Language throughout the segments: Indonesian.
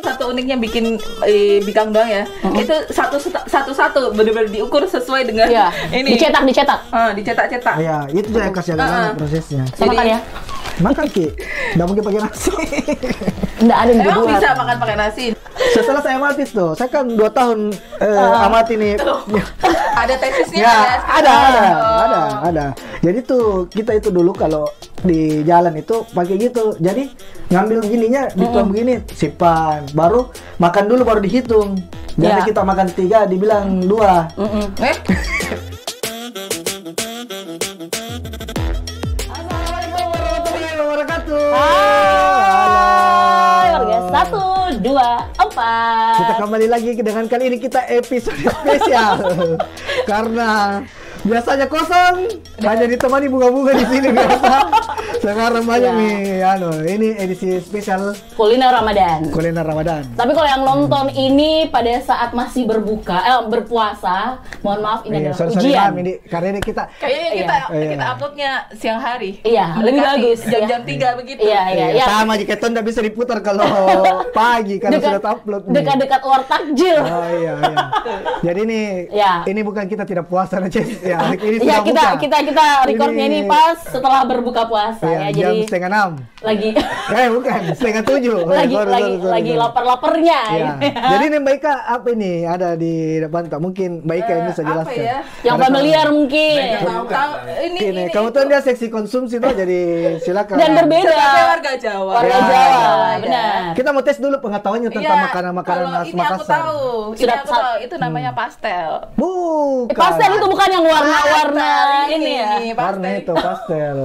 Satu uniknya bikin bikang doang ya. Itu satu benar-benar diukur sesuai dengan ini. Dicetak. Dicetak-cetak. Iya, itu juga kasih agak prosesnya. Sama kan ya? Makan Ki, nggak mungkin pakai nasi. Nggak ada yang Emang dibuat. bisa makan pakai nasi? Setelah saya amati tuh, saya kan 2 tahun amati nih. Ada tesisnya Ya, ada. ada. Jadi tuh kita itu dulu kalau di jalan itu pakai gitu. Jadi ngambil gininya dituang begini, simpan. Baru makan dulu baru dihitung. Jadi kita makan 3 dibilang 2. Assalamualaikum warahmatullahi wabarakatuh. Hai, warga 1, 2, 4. Kita kembali lagi dengan kali ini kita episode spesial. Karena biasanya kosong, hanya ditemani bunga-bunga di sini biasa. Sekarang banyak nih, ini edisi spesial Kuliner Ramadan. Tapi kalau yang nonton ini pada saat masih berpuasa, mohon maaf ini adalah ujian. Karena ini kita Kayaknya kita uploadnya siang hari. Iya, lebih bagus. Jam 3 begitu. Iya. sama jika itu nggak bisa diputar kalau pagi karena sudah upload. Dekat-dekat war takjil. Oh iya. Jadi ini bukan kita tidak puasa aja. Ini Iya, sudah buka. kita recordnya ini pas setelah berbuka puasa ya. Jam Jadi 5:30. lagi Bukan, 6:30. lagi lapar-laparnya. Ya. Jadi ini Mbak Ika apa ini ada di depan tak? Mungkin Mbak Ika yang bisa jelaskan. Apa ya? Yang familiar mungkin. Tahu ini. Kamu tuh dia seksi konsumsi tuh, jadi silakan. Dan berbeda. Sebagai warga Jawa. Warga Ya. Jawa, benar. Kita mau tes dulu pengetahuannya tentang makanan-makanan khas Ini aku Makassar. tahu. Sudah Ini aku tahu. Itu namanya pastel. Bukan. Pastel itu bukan yang warna-warna ini ya. Warna itu pastel.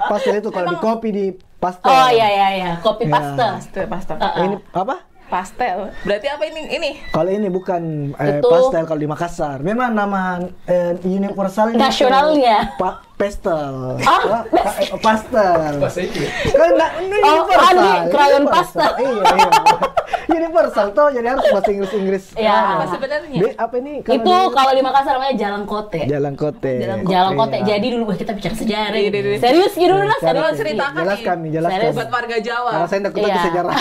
Pastel itu kalau di kopi di pastel. Oh iya, kopi pastel. Pastel. Ini apa? Pastel. Berarti apa ini? Kalau ini bukan Itu- pastel kalau di Makassar. Memang nama universalnya Nasionalnya. pastel. Ah, Pastel. Kan Andi, krayon pastel. Iya. Universal tuh jadi harus bahasa Inggris. Iya. Apa sebenarnya? Apa ini? Itu kalau di Makassar namanya Jalan Kote. Jalan Kote. Jalan Kote. Iya. Jadi dulu kita bicara sejarah. Iya. Serius gitu lah, Tolong serius. ceritakan Jelaskan nih. jelaskan. Buat warga Jawa. Karena saya tidak kutat di sejarah.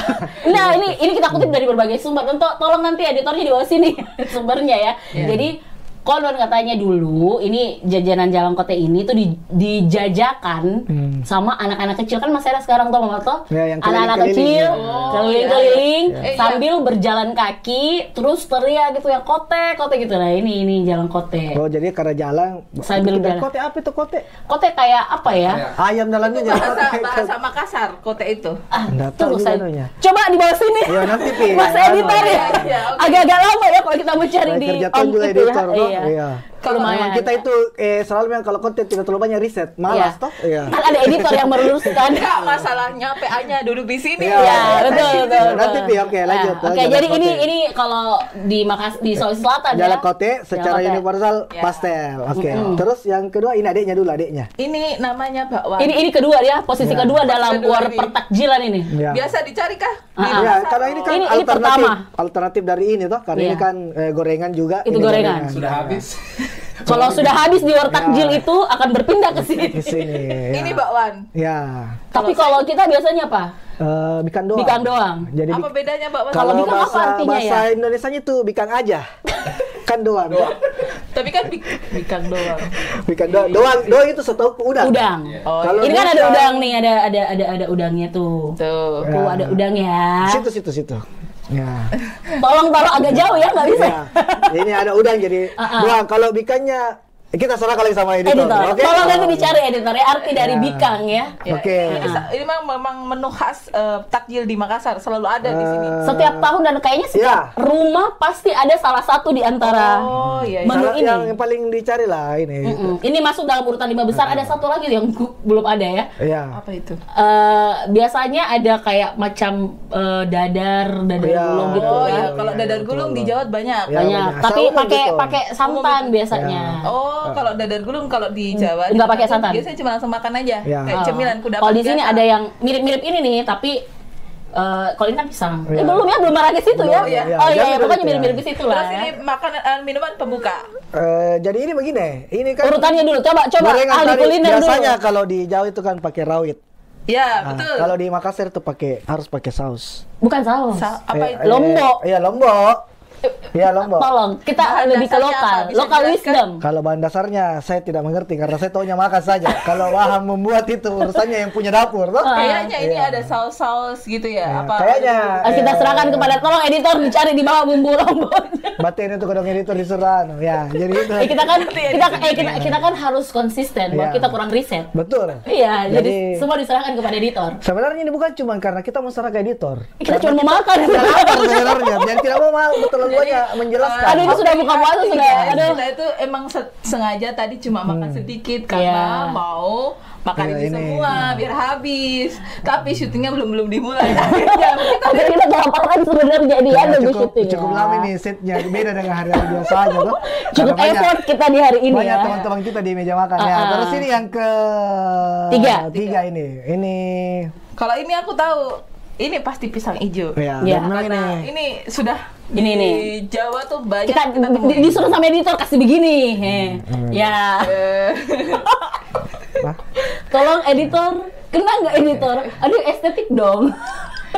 Nah, ini kita kutip dari berbagai sumber. Tolong nanti editornya di bawah sini sumbernya ya. Jadi konon katanya dulu ini jajanan Jalan Kote ini tuh dijajakan sama anak-anak kecil, kan masih ada sekarang tuh Mama toh. Ya, yang Anak-anak keliling-keliling, kecil ya. keliling-keliling Iya. sambil berjalan kaki terus teriak gitu ya kote gitu. Nah, ini Jalan Kote. Oh, jadi karena jalan Sambil itu jalan. Kote apa itu kote? Kote kayak apa ya? Ayam dalamnya jadi kote. Bahasa Makassar, kote itu. Nggak tahu Tunggu juga saya. namanya. Coba di bawah sini. Ya, nanti, Pi. Mas editor ya. Iya, oke. Agak-agak lama ya kalau kita mau cari Saya di kerja tahun juga itu editor ya. toh. Iya. Iya. Kalau Lumayan. kita itu selalu memang kalau konten tidak terlalu banyak riset, malas toh. Iya. Kan ada editor yang meluruskan. Enggak, masalahnya PA-nya duduk di sini. Iya. Ya, betul. Nanti, Pi, oke, lanjut. Oke, Jalan jadi Kote. ini kalau di Sulawesi Selatan Jalan ya. Kote secara Jalan Kote. universal Ya. pastel. Oke. Terus yang kedua ini adiknya. Ini namanya bakwan. Ini kedua ya, posisi Ya. kedua dalam kedua war ini. pertakjilan ini. Ya. Biasa dicari kah? Di Ah, Ya, pasar? kalau ini kan Ini alternatif, pertama. alternatif dari ini toh, karena Iya. ini kan gorengan juga. Itu ini gorengan. Sudah habis. Kalau sudah habis di war takjil Ya. itu akan berpindah ke sini. Di sini. Ya. Ini bakwan. Ya. Tapi kalau kita biasanya apa? Bikang doang. Bikang doang. Jadi Apa bedanya bakwan? kalau bikang apa bahasa artinya bahasa ya? Indonesianya tuh bikang aja. Kan doang. Tapi kan bikang doang. Bikang doang itu setahu udang. Udang. Oh, Kalau Ini kan ada bikang- udang nih, ada udangnya tuh. tuh. Tuh ada udang ya. Situ. Ya. Tolong agak jauh ya, nggak bisa. Ya. Ini ada udang jadi doang. Kalau bikangnya kita serahkan lagi sama editor. Editor, Oke? tolong nanti dicari editornya arti dari Ya. bikang ya. Ya, Oke. Ini memang menu khas takjil di Makassar, selalu ada di sini. Setiap tahun dan kayaknya setiap rumah pasti ada salah satu di antara Oh iya. menu Salah ini. yang paling dicari lah ini. Ini masuk dalam urutan 5 besar. Ada satu lagi yang belum ada ya. Iya. Apa itu? Biasanya ada kayak macam dadar Iya. gulung gitu Oh ya. iya, kalau iya, dadar betul. gulung di Jawa banyak. Ya, Banyak, banyak. tapi Asal umum pakai gitu. pakai santan biasanya. Oh, kalau dadar gulung kalau di Jawa Nggak pakai santan. Biasanya cuma langsung makan aja. Ya. Kayak cemilan kudapan. Kalau di sini biasa. ada yang mirip-mirip ini nih, tapi kalau ini kan pisang. Iya. Belum marah ke situ ya. Belum, iya. Oh iya, Jangan pokoknya gitu ya. mirip-mirip ke situ lah. Terus ini makanan minuman pembuka. Jadi ini begini, ini kan Urutannya dulu, coba gorengan ahli tadi kuliner dulu. biasanya kalau di Jawa itu kan pakai rawit. Ya, betul. Kalau di Makassar tuh harus pakai saus. Bukan saus. Apa itu? Lombok. Iya, Lombok. Iya, Lombok. Tolong, kita Bahan lebih ke dasarnya lokal. apa? Bisa Lokal dijelaskan? wisdom. Kalau bahan dasarnya saya tidak mengerti karena saya taunya makan saja. Kalau Waham membuat itu urusannya yang punya dapur, toh? Kayaknya ini Iya. ada saus-saus gitu ya. Iya, Apa? kayaknya. Kita serahkan kepada tolong editor dicari di bawah bumbu Lombok. Batin itu kodong editor disuruh. Ya, jadi itu. Kita kan harus konsisten bahwa Iya. kita kurang riset. Betul. Iya, jadi Jadi- semua diserahkan kepada editor. Sebenarnya ini bukan cuma karena kita mau serah ke editor. Kita cuma mau makan. Lapar sebenarnya, dan tidak mau terlalu banyak menjelaskan. Aduh, ini sudah buka puasa sudah. Aduh. Kita itu emang sengaja tadi cuma makan sedikit karena Iya. mau makan Iya, ini ini. semua biar habis. Tapi syutingnya belum dimulai. Akhirnya kita Tapi kita kelaparan sebenarnya di Ya, ada di cukup syuting. cukup ya. lama nih setnya, beda dengan hari-hari biasanya tuh. Cukup Karena banyak- effort kita di hari ini banyak ya. teman-teman kita di meja makan ya. Terus ini yang ke Tiga. ini kalau ini aku tahu ini pasti pisang hijau. ya, Ya. dan memang Karena ini ini sudah Ini di nih. Jawa tuh banyak Kita temuin. disuruh sama editor kasih begini. Ya. Eh, Hah? Tolong editor, kena nggak editor? Aduh, estetik dong.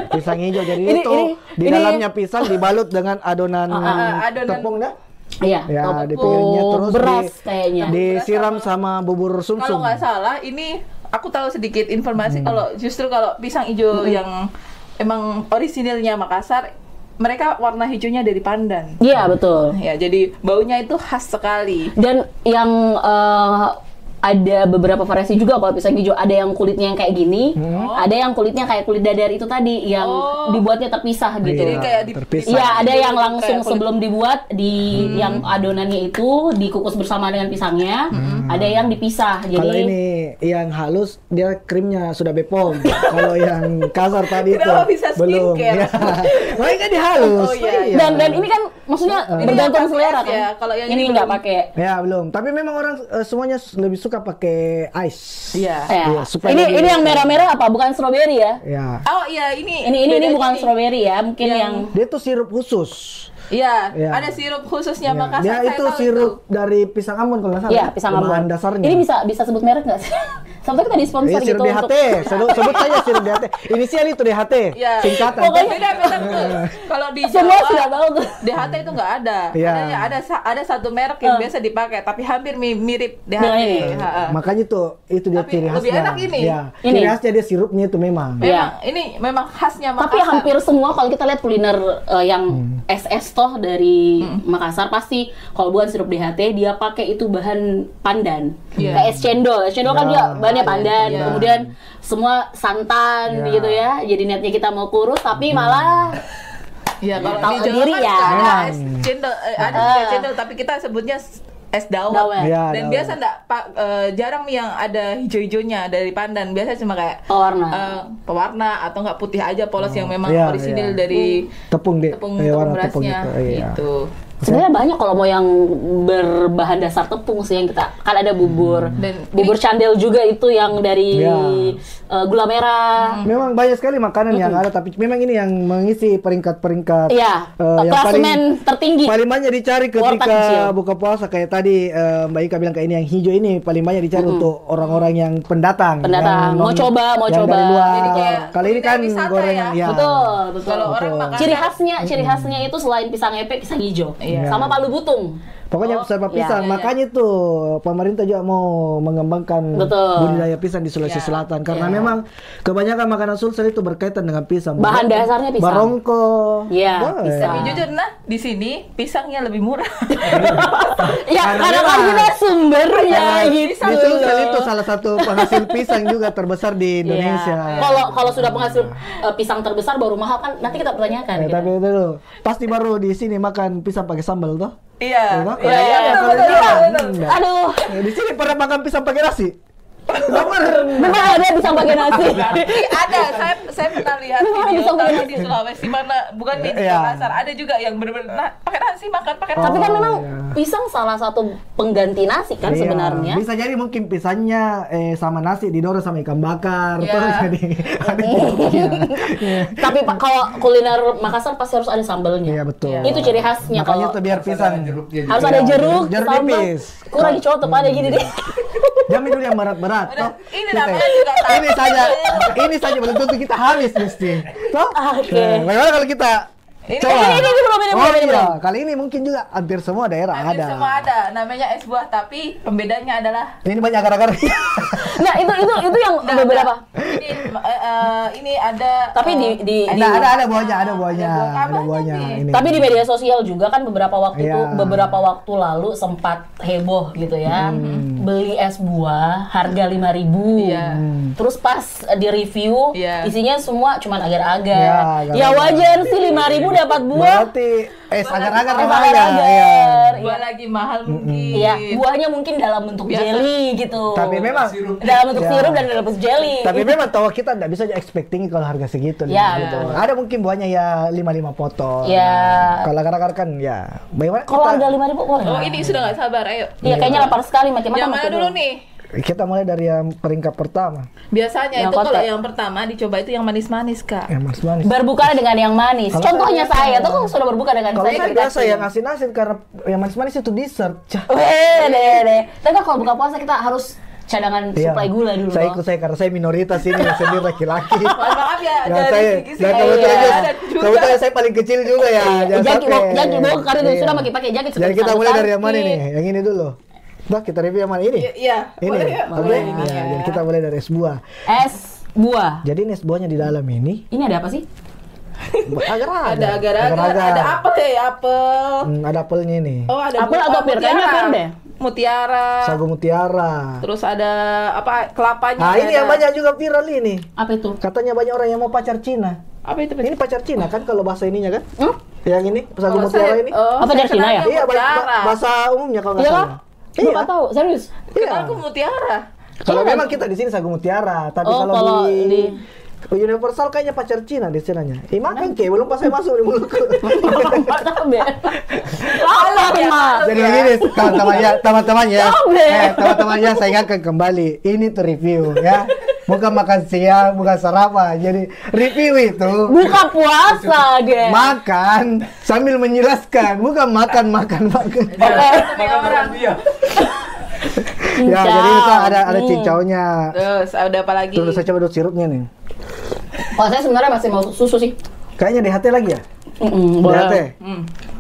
pisang hijau. Jadi Ini- itu ini- di ini- dalamnya pisang dibalut dengan adonan adonan- tepung dah. Iya, Ya, tepung, di pinggirnya terus beras kayaknya. disiram sama bubur kalau sumsum. nggak salah ini aku tahu sedikit informasi kalau justru kalau pisang hijau yang emang orisinilnya Makassar, mereka warna hijaunya dari pandan. Iya, betul. Ya, jadi baunya itu khas sekali. Dan yang ada beberapa variasi juga kalau pisang hijau. Ada yang kulitnya yang kayak gini, ada yang kulitnya kayak kulit dadar itu tadi yang dibuatnya terpisah gitu. Jadi kayak terpisah. Iya, ada yang Kayak langsung kulit. sebelum dibuat yang adonannya itu dikukus bersama dengan pisangnya, ada yang dipisah. Jadi Kalau ini yang halus dia krimnya sudah bepom. Kalau yang kasar tadi itu Kenapa bisa belum. skincare? Ya. Makanya dia halus. Oh, iya. Iya. dan ini kan maksudnya Ini bergantung yang selera pakai kan. es ya, kalau yang ini ini nggak belum. pakai. Ya belum. Tapi memang orang semuanya lebih suka pakai ice. Iya. Ya. Iya, supaya ini lebih- ini yang merah-merah apa? Bukan strawberry ya? Ya. Oh iya, ini Ini bedanya bukan nih. strawberry ya, mungkin yang Dia tuh sirup khusus. Iya, Iya. ada sirup khususnya Ya. Makassar. Dia saya itu tahu sirup dari pisang Ambon kalau nggak salah. Iya, pisang Ambon. Bahan dasarnya. Ini bisa sebut merek nggak sih? Sampai kita disponsor Iya, gitu sirup DHT. Sebut saja sirup DHT. Inisial itu DHT. Iya. Singkatan. Pokoknya- Beda betul. Kalau di semua Jawa sudah tahu tuh. DHT itu nggak ada. Iya. Adanya ada satu merek yang biasa dipakai, tapi hampir mirip DHT. Dengan ini. Ha-ha. Makanya tuh itu dia Tapi ciri khasnya. lebih enak ini. Ya. Ini. Ciri khasnya dia sirupnya itu memang. Memang ini memang khasnya Makassar. Tapi hampir semua kalau kita lihat kuliner yang SS toh dari Makassar pasti kalau bukan sirup DHT dia pakai itu bahan pandan. Iya. Kayak es cendol. Es cendol kan Ya, dia bahannya iya, pandan. iya. Kemudian semua santan Ya. gitu ya. Jadi niatnya kita mau kurus tapi malah Iya, kalau Tahu di Jawa sendiri kan ya. nggak ada Memang. es cendol, ada juga cendol, tapi kita sebutnya es dawet. Dawet. Iya, Dan dawet. biasa jarang yang ada hijau-hijaunya dari pandan. Biasa cuma kayak pewarna. pewarna atau nggak putih aja polos yang memang Iya, orisinil iya. dari Tepung deh. tepung warna tepung berasnya itu. Iya. gitu. Sebenarnya banyak kalau mau yang berbahan dasar tepung sih yang kita kan ada bubur Dan bubur candel juga itu yang dari Ya. gula merah. Memang banyak sekali makanan yang ada, tapi memang ini yang mengisi peringkat-peringkat. Iya, yang klasemen tertinggi. Paling banyak dicari Warteg kecil. ketika buka puasa kayak tadi Mbak Ika bilang kayak ini yang hijau ini paling banyak dicari untuk orang-orang yang pendatang. Pendatang, yang mau coba yang coba. dari luar. Jadi kayak Kali ini kan kuliner wisata gorengan ya. ya. Betul, betul. Kalau orang Betul. makan Ciri khasnya itu selain pisang epe, pisang hijau. Iya. Sama palu butung. Pokoknya sebab iya, pisang, iya, iya. makanya tuh pemerintah juga mau mengembangkan Betul. budidaya pisang di Sulawesi Iya. Selatan karena Iya. memang kebanyakan makanan Sulsel itu berkaitan dengan pisang. Bahan dasarnya pisang. Barongko. Iya, Wah, pisang. Tapi jujur nah, di sini pisangnya lebih murah. Ya, Karena karena kan memang- kita sumbernya gitu. Di Sulsel itu salah satu penghasil pisang juga terbesar di Indonesia. Iya. Kalau sudah penghasil pisang terbesar baru mahal kan nanti kita pertanyakan. gitu. Tapi itu dulu, pasti baru di sini makan pisang pakai sambal toh? Iya. Enak, Iya, kalau iya, di- betul, kalau di betul, Jawa, betul. enggak. Aduh, Di sini pernah makan pisang pakai nasi? Nomor. memang ada pisang pakai nasi. Berarti ada, saya pernah lihat Memang video bisa pakai tapi nasi. di Sulawesi mana, bukan di Iya. Makassar. Ada juga yang benar-benar pakai nasi, makan pakai nasi. Tapi kan memang iya. pisang salah satu pengganti nasi kan Iya, sebenarnya. bisa jadi mungkin pisangnya sama nasi didorong sama ikan bakar Iya. tuh jadi ada Iya. Tapi Pak, kalau kuliner Makassar pasti harus ada sambelnya. Iya, betul. Itu ciri khasnya Makanya kalau tuh biar pisang harus ada jeruk, jeruk sambal. nipis. Kurang dicotot ada gini deh. Jamin dulu yang berat-berat. toh. Ini Kita- namanya juga ini saja belum tentu kita habis mesti. Toh? Oke. Nah, bagaimana kalau kita Ini- coba? ini belum, ini Oh belum, ini iya, belum. kali ini mungkin juga hampir semua daerah Hampir ada. semua ada, namanya es buah, tapi pembedanya adalah Ini banyak agar-agar. Nah, itu yang beberapa. ini ada. Tapi di Nah, ada buahnya, ada buahnya, Ada ada buahnya. Ini. Tapi di media sosial juga kan beberapa waktu Iya. beberapa waktu lalu sempat heboh gitu ya. Beli es buah harga 5.000. Iya. Terus pas di review Iya. isinya semua cuman Iya, agar-agar. Ya agar-agar. wajar sih 5.000 dapat buah. Berarti agar-agar Es namanya. agar-agar. Buah lagi mahal mungkin. Iya, buahnya mungkin dalam bentuk Biasa. jelly gitu. Tapi memang dalam bentuk Ya. sirup dan dalam bentuk jelly. Tapi memang tahu kita nggak bisa expecting kalau harga segitu. Ya, gitu. betul. Ada mungkin buahnya ya 5 potong. Ya. Kalau agar-agar kan ya. Bagaimana Kalau kita, harga 5.000 boleh. Oh, ini sudah nggak sabar, ayo. Iya, kayaknya lapar sekali makin Yang makan mana makin dulu dulu. nih? kita mulai dari yang peringkat pertama. Biasanya Yang itu kalau kotak. yang pertama dicoba itu yang manis-manis, Kak. Yang manis-manis. Berbuka dengan yang manis. Kalau Contohnya saya- saya tuh kan sudah berbuka dengan Kalau saya. saya dari biasa kecil. yang asin-asin karena yang manis-manis itu dessert. Cah. Deh. Tapi kan kalau buka puasa kita harus cadangan Iya. suplai gula dulu. Saya toh. ikut saya karena saya minoritas ini sendiri laki-laki. Mohon maaf ya, Ya, dari saya segi dan segi kebetulan ada juga- juga. kebetulan saya paling kecil juga ya. jangan Jaki sampai. jaki bawa karir itu Iya. sudah pakai jaket. Jadi kita mulai dari yang mana sakit. nih? Yang ini dulu. Dah kita review yang mana ini? Iya, Ini. boleh ya? Oke. Boleh. Ya, jadi kita mulai dari es buah. Es buah. Jadi ini es buahnya di dalam ini Ini ada apa sih? agar-agar. Ada agar-agar, ada apel ya, apel. Ada apelnya ini. Oh, ada Apel atau pir? Kayaknya pir deh. Mutiara. Sagu mutiara. Terus ada apa? Kelapanya. Nah, ini ada. yang banyak juga viral ini. Apa itu? Katanya banyak orang yang mau pacar Cina. Apa itu? Ini pacar Cina kan kalau bahasa ininya kan? Hmm? Yang ini, sagu Kalau mutiara saya- ini. oh, Apa saya dari Cina ya? kenalnya Iya, mutiara. bahasa umumnya kalau nggak Iya salah. kah? Gue nggak tahu, serius. Iya. Kenalku mutiara. Kalau Iya. memang kita di sini sagu mutiara, tapi Oh, kalau kalau di, di- Universal kayaknya pacar Cina di sananya. Makan ke belum pas saya masuk di mulutku. Nggak tahu deh. Lapar ya, mah. Jadi begini teman-temannya, Sampai. teman-temannya saya ingatkan kembali. Ini tuh review ya. Bukan makan siang, bukan sarapan. Jadi review itu Buka puasa, deh. makan sambil menjelaskan, bukan makan. Oke. Orang. Ya, jadi itu ada cincaunya. Terus ada apa lagi? Terus saya coba dulu sirupnya nih. Oh, saya sebenarnya masih mau susu sih. Kayaknya di hati lagi ya? Di Boleh. hati.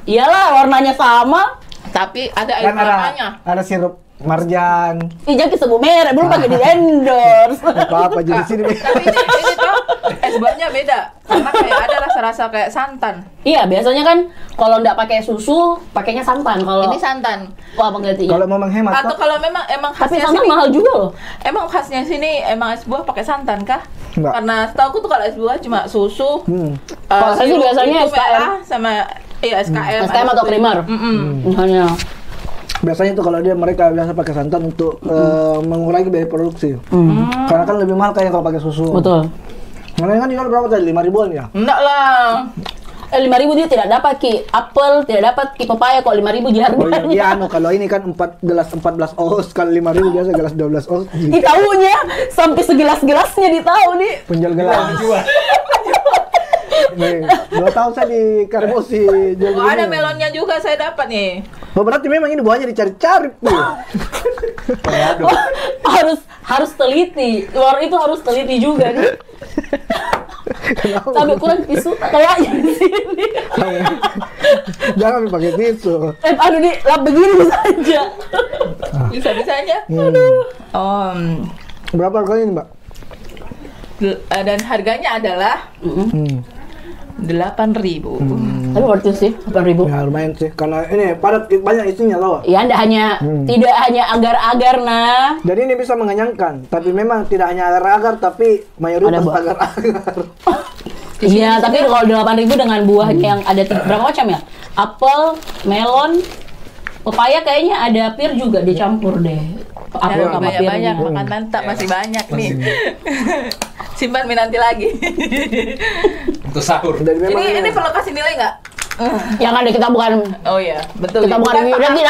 Iyalah, warnanya sama. Tapi ada air Kan kelapanya. ada sirup marjan. Ih, jangan sebut merek, belum pakai di endorse. Apa jadi sini. Tapi ini tuh es buahnya beda. Karena kayak ada rasa-rasa kayak santan. Iya, biasanya kan kalau nggak pakai susu, pakainya santan. Kalau Ini santan. wah penggantinya. Kalau mau menghemat, Atau Pak? kalau memang Tapi khasnya santan sini, mahal juga loh. emang khasnya sini emang es buah pakai santan kah? Enggak. Karena setahu aku tuh kalau es buah cuma susu. Kalau saya sih sirup biasanya itu SKM. merah sama SKM. SKM atau primer. Misalnya. Biasanya itu kalau mereka biasa pakai santan untuk mengurangi biaya produksi. Karena kan lebih mahal kayak kalau pakai susu. Betul. Mana kan jual berapa tadi? 5 ribuan ya? Enggak lah. 5.000 dia tidak dapat ki apel, tidak dapat ki pepaya kok 5.000 dia Oh iya, harganya. dia kalau ini kan 14 oz, kalau 5 ribu biasa gelas 12 oz. Di tahunya sampai segelas-gelasnya di tahu nih. Penjual gelas. Nih, 2 tahun saya di Karbosi jual Oh, ada begini. melonnya juga saya dapat nih. Oh, berarti memang ini buahnya dicari-cari tuh. Oh, harus teliti. Luar itu harus teliti juga nih. Kenapa? Sampai kurang tisu kayaknya di sini. Jangan pakai tisu. Aduh nih, lap begini saja. Bisa-bisanya. Oh, Berapa harganya ini, Mbak? dan harganya adalah Hmm. 8.000. Tapi worth it sih, 8.000. Ya lumayan sih, karena ini padat banyak isinya loh. Ya, tidak hanya agar-agar nah. Jadi ini bisa mengenyangkan, tapi memang tidak hanya agar-agar, tapi mayoritas Ada buah. agar-agar. Iya, tapi kalau 8.000 dengan buah yang ada berapa macam ya? Apel, melon, pepaya kayaknya ada pir juga dicampur deh. Apel Ya, sama pir. banyak makan mantap masih banyak nih. Simpan nanti lagi. Untuk sahur. Dan memang ini perlu kasih nilai nggak? Yang ada kita bukan Oh iya, betul. kita bukan review.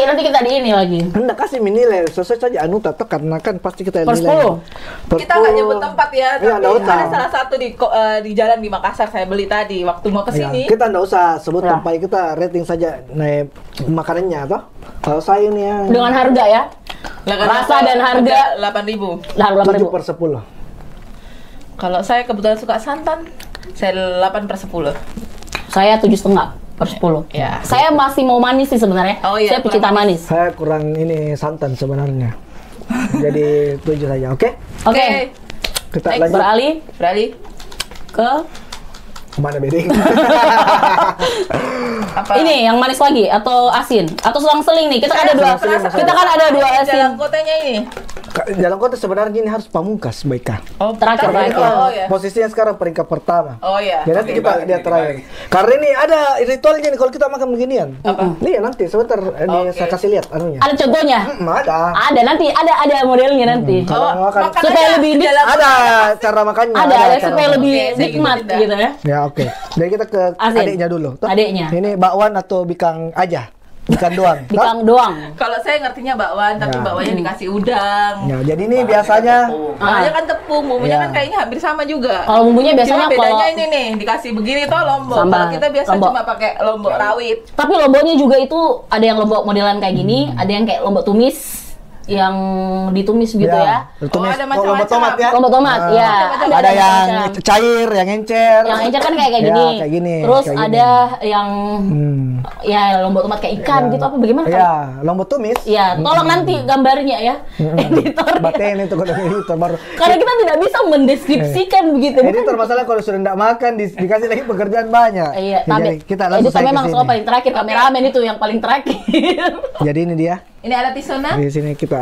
Nanti kita di ini lagi. hendak kasih nilai sesuai saja anu tak karena kan pasti kita Per nilai. 10. Per Kita nggak 10. nyebut tempat ya, Iya, tapi nggak usah. ada salah satu di jalan di Makassar saya beli tadi waktu mau Ya, kesini. kita nggak usah sebut Ya. tempat, kita rating saja naik makanannya toh. Kalau saya ini ya Dengan harga ya. Rasa dan harga 8.000. Harga 7 8.000. per 10. Kalau saya kebetulan suka santan, saya 8 per 10. Saya 7,5 per 10. Ya. Saya masih mau manis sih sebenarnya. Oh iya, Saya pecinta kurang manis. Saya kurang ini santan sebenarnya. Jadi 7 saja, oke? Oke. Kita Next. lanjut. Beralih Ke Mana beding? apa? ini yang manis lagi atau asin atau selang-seling nih. Kita kan ada dua. Kita kan ada dua asin. Jalan kotanya ini. Jalan kota sebenarnya ini harus pamungkas, Baika. Oh, Terakhir. Oh ya. Posisinya sekarang peringkat pertama. Oh ya. Jadi nanti kita lihat terakhir. Karena ini ada ritualnya nih kalau kita makan beginian. Apa? Nih nanti sebentar ini Oke. saya kasih lihat anunya. Ada contohnya? Ada. Ada nanti ada modelnya nanti. Kalau Oh, makan- makan Supaya aja lebih dalam- Ada cara makannya. Ada cara supaya makan. lebih Oke, saya nikmat ikutin dah. gitu ya. Ya oke. Jadi kita ke Asin. adiknya dulu. Tuh. Adiknya. Ini bakwan atau bikang aja? Bikang doang. Bikang doang. Kalau saya ngertinya bakwan, tapi Ya. bakwannya dikasih udang. Ya, jadi ini biasanya Bakwannya kan tepung, bumbunya Ya. kan kayaknya hampir sama juga. Kalau bumbunya biasanya Cuma bedanya kalau ini nih, dikasih begini tuh lombok. Sambal. Kalau kita biasa Lombok. cuma pakai lombok rawit. tapi lomboknya juga itu ada yang lombok modelan kayak gini, ada yang kayak lombok tumis yang ditumis gitu ya. Tumis, ada macam-macam. lombok tomat ya. Lombok tomat, Ah, ya. Ada yang macam-macam. cair, yang encer. Yang encer kan kayak Ya, gini. kayak gini, Terus kayak gini. ada yang Hmm. ya lombok tomat kayak ikan gitu apa bagaimana? Ya, lombok tumis. Ya, tolong nanti gambarnya ya, editor. Baten itu kalau editor baru. Karena kita tidak bisa mendeskripsikan begitu. Editor masalah kalau sudah tidak makan dikasih lagi pekerjaan banyak. Iya, Ya, tapi jadi kita langsung editor saya memang ke soal sini. paling terakhir, kameramen itu yang paling terakhir. Jadi ini dia. Ini ada tisona. Di sini kita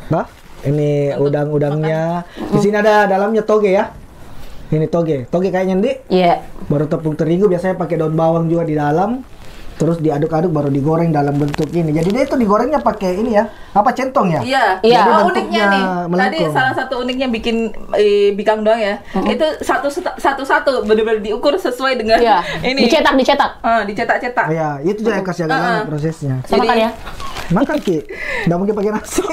Nah, ini udang-udangnya. Di sini ada dalamnya toge ya. Ini toge. Toge kayaknya Ndi. Iya. Baru tepung terigu biasanya pakai daun bawang juga di dalam. Terus diaduk-aduk baru digoreng dalam bentuk ini. Jadi dia itu digorengnya pakai ini ya. Apa centong ya? Iya. Iya. Oh, Bentuknya uniknya nih. Tadi melengkung. salah satu uniknya bikin bikang doang ya. Itu satu-satu benar-benar diukur sesuai dengan Iya. ini. Dicetak. Dicetak-cetak. Ya, itu juga yang kasih agak lama prosesnya. Sama kan ya? Makan Ki. Nggak mungkin pakai nasi.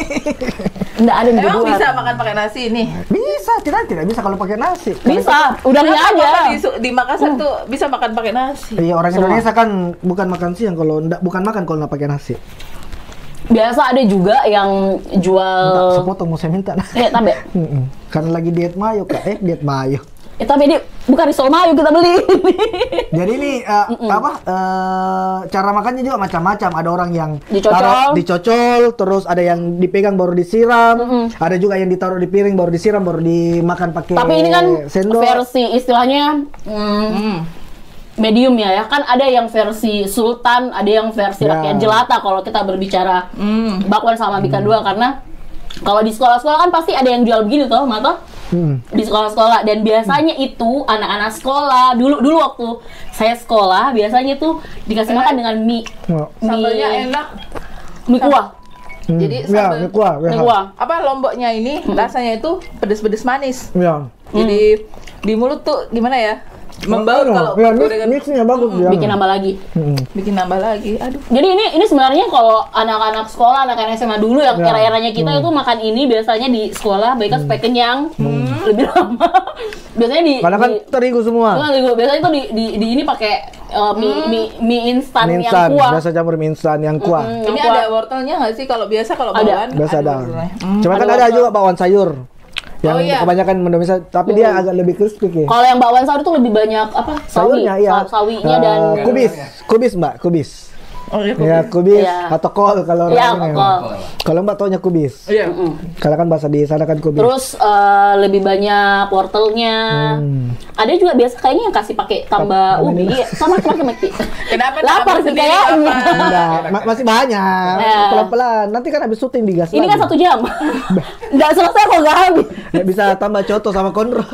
Enggak ada yang Emang dibuat. bisa makan pakai nasi ini? Bisa, tidak bisa kalau pakai nasi. Bisa, udangnya Kenapa aja. Bapak di Makassar tuh bisa makan pakai nasi? Iya, orang Semua. Indonesia kan bukan makan siang kalau bukan makan kalau nggak pakai nasi. Biasa ada juga yang jual Sepotong mau saya minta. tabe. Karena lagi diet mayo Kak. Diet mayo. Tabe ini bukan risol mayo kita beli. Jadi ini cara makannya juga macam-macam. Ada orang yang Dicocol. dicocol, terus ada yang dipegang baru disiram, ada juga yang ditaruh di piring baru disiram baru dimakan pakai Tapi ini kan sendok. versi istilahnya medium ya. Kan ada yang versi sultan, ada yang versi Ya. rakyat jelata kalau kita berbicara bakwan sama bikang dua, karena kalau di sekolah-sekolah kan pasti ada yang jual begini toh, Mata? Di sekolah-sekolah, dan biasanya itu anak-anak sekolah dulu waktu saya sekolah biasanya tuh dikasih makan dengan mie Sambalnya enak. mie kuah. Jadi Ya, sambal mie kuah. Mie kuah. apa lomboknya ini rasanya itu pedes-pedes manis. Ya. Jadi di mulut tuh gimana ya? Membaur kalau ya, gorengan mixnya bagus ya. Bikin nambah lagi. bikin nambah lagi. Aduh. Jadi ini sebenarnya kalau anak-anak sekolah, anak-anak SMA dulu yang era-eranya kita itu makan ini biasanya di sekolah, mereka supaya kenyang lebih lama. Biasanya Karena kan terigu semua. biasanya itu di ini pakai mie instan Mie yang instan, kuah. biasa campur mie instan yang kuah. Ini kuah. ada wortelnya nggak sih kalau biasa kalau Ada. bawaan? Biasa ada. wortelnya. Cuma kan Ada ada wortel. juga bakwan sayur. Yang Oh, iya. kebanyakan Indonesia, tapi dia agak lebih crispy Ki. Kalau yang bakwan sahur itu lebih banyak apa? Sawi, Sayurnya iya. sawinya dan kubis Mbak, kubis. Oh iya. Ya, kubis Iya. atau kol kalau Iya, orang ini. kol. Kalau Mbak taunya kubis. Iya. Kalau kan bahasa di sana kan kubis. Terus lebih banyak wortelnya. Ada juga biasa kayaknya yang kasih pakai tambah ubi. Iya, sama Ki. Kenapa Lapar nambah sih sendiri kayaknya. apa? Enggak, masih banyak. Ya. Pelan-pelan. Nanti kan habis syuting digas Ini lagi. kan 1 jam. Nggak selesai kok nggak habis. Nggak bisa tambah coto sama konro.